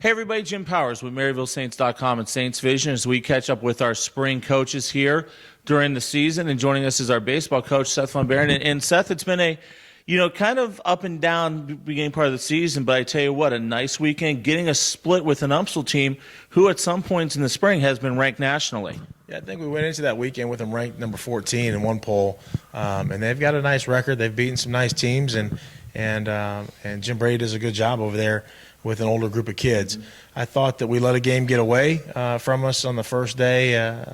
Hey everybody, Jim Powers with MaryvilleSaints.com and Saints Vision as we catch up with our spring coaches here during the season. And joining us is our baseball coach, Seth from Behren. And Seth, it's been a, kind of up and down beginning part of the season, but I tell you what, a nice weekend, getting a split with an Upsall team who at some points in the spring has been ranked nationally. Yeah, I think we went into that weekend with them ranked number 14 in one poll, and they've got a nice record. They've beaten some nice teams, and Jim Brady does a good job over there with an older group of kids. I thought that we let a game get away from us on the first day.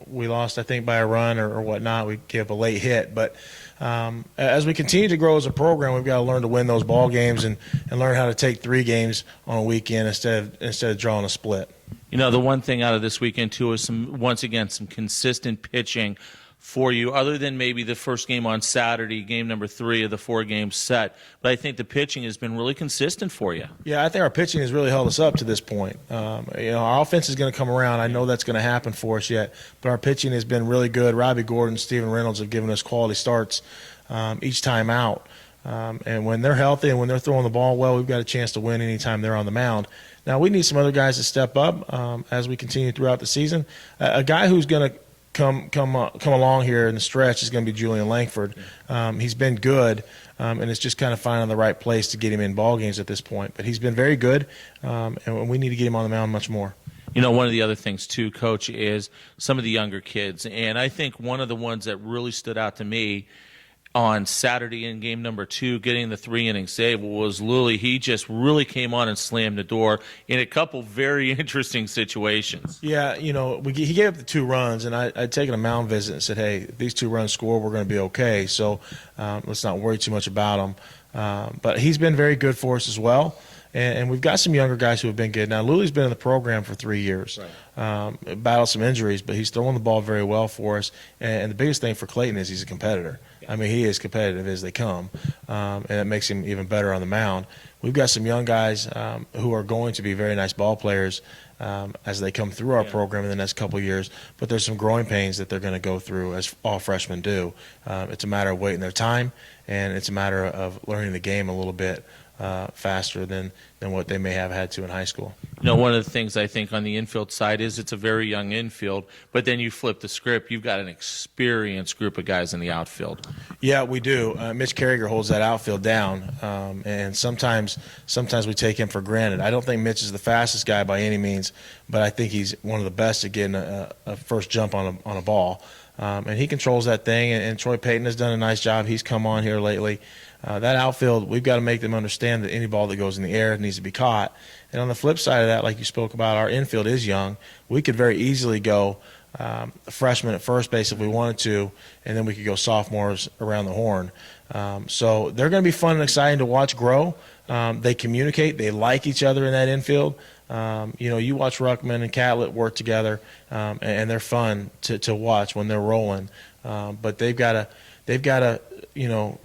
We lost, I think, by a run or whatnot. We gave up a late hit. But as we continue to grow as a program, we've got to learn to win those ball games and learn how to take 3 games on a weekend instead of drawing a split. The one thing out of this weekend, too, is once again, some consistent pitching for you, other than maybe the first game on Saturday, game number 3 of the 4-game set. But I think the pitching has been really consistent for you. Yeah, I think our pitching has really held us up to this point. Our offense is going to come around. I know that's going to happen for us yet, but our pitching has been really good. Robbie Gordon, Steven Reynolds have given us quality starts each time out. And when they're healthy and when they're throwing the ball well, we've got a chance to win anytime they're on the mound. Now, we need some other guys to step up as we continue throughout the season. A guy who's going to come along here in the stretch is going to be Julian Langford. He's been good, and it's just kind of finding the right place to get him in ball games at this point. But he's been very good, and we need to get him on the mound much more. One of the other things, too, Coach, is some of the younger kids. And I think one of the ones that really stood out to me on Saturday in game number 2, getting the 3-inning save, was Lully. He just really came on and slammed the door in a couple very interesting situations. Yeah, he gave up the 2 runs, and I'd taken a mound visit and said, hey, if these 2 runs score, we're going to be okay. So let's not worry too much about him. But he's been very good for us as well. And we've got some younger guys who have been good. Now, Lully's been in the program for 3 years, right. Battled some injuries, but he's throwing the ball very well for us. And the biggest thing for Clayton is he's a competitor. I mean, he is competitive as they come, and it makes him even better on the mound. We've got some young guys who are going to be very nice ball players as they come through our program in the next couple of years, but there's some growing pains that they're going to go through, as all freshmen do. It's a matter of waiting their time, and it's a matter of learning the game a little bit faster than what they may have had to in high school. One of the things I think on the infield side is it's a very young infield, but then you flip the script, you've got an experienced group of guys in the outfield. Yeah, we do. Mitch Carriger holds that outfield down, and sometimes we take him for granted. I don't think Mitch is the fastest guy by any means, but I think he's one of the best at getting a first jump on a ball. And he controls that thing, and Troy Payton has done a nice job. He's come on here lately. That outfield, we've got to make them understand that any ball that goes in the air needs to be caught. And on the flip side of that, like you spoke about, our infield is young. We could very easily go a freshman at first base if we wanted to, and then we could go sophomores around the horn. So they're going to be fun and exciting to watch grow. They communicate. They like each other in that infield. You watch Ruckman and Catlett work together, and they're fun to watch when they're rolling. But they've got to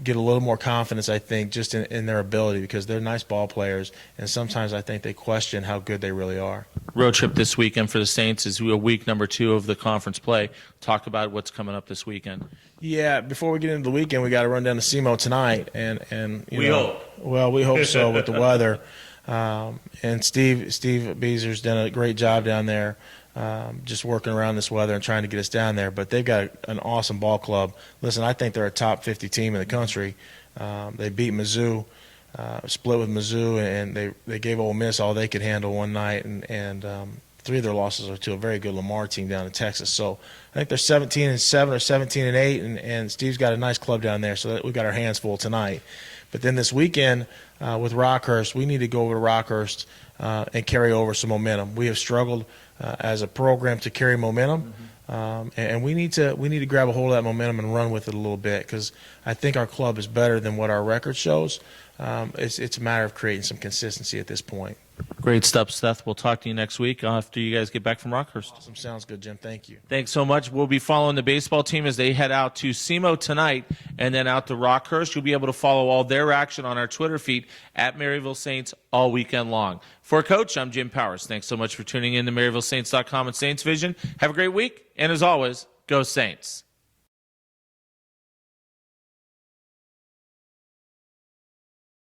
get a little more confidence, I think, just in their ability, because they're nice ball players, and sometimes I think they question how good they really are. Road trip this weekend for the Saints is week number 2 of the conference play. Talk about what's coming up this weekend. Yeah, before we get into the weekend, we got to run down to SEMO tonight, and we hope. Well, we hope so with the weather. And Steve Beezer's done a great job down there, just working around this weather and trying to get us down there. But they've got an awesome ball club. Listen, I think they're a top 50 team in the country. They beat Mizzou, split with Mizzou, and they gave Ole Miss all they could handle one night. And 3 of their losses are to a very good Lamar team down in Texas. So I think they're 17-7 or 17-8, and Steve's got a nice club down there. So we've got our hands full tonight. But then this weekend with Rockhurst, we need to go over to Rockhurst and carry over some momentum. We have struggled as a program to carry momentum, and we need to grab a hold of that momentum and run with it a little bit, because I think our club is better than what our record shows. It's a matter of creating some consistency at this point. Great stuff, Seth. We'll talk to you next week after you guys get back from Rockhurst. Awesome. Sounds good, Jim. Thank you. Thanks so much. We'll be following the baseball team as they head out to SEMO tonight and then out to Rockhurst. You'll be able to follow all their action on our Twitter feed at Maryville Saints all weekend long. For Coach, I'm Jim Powers. Thanks so much for tuning in to MaryvilleSaints.com and Saints Vision. Have a great week, and as always, go Saints.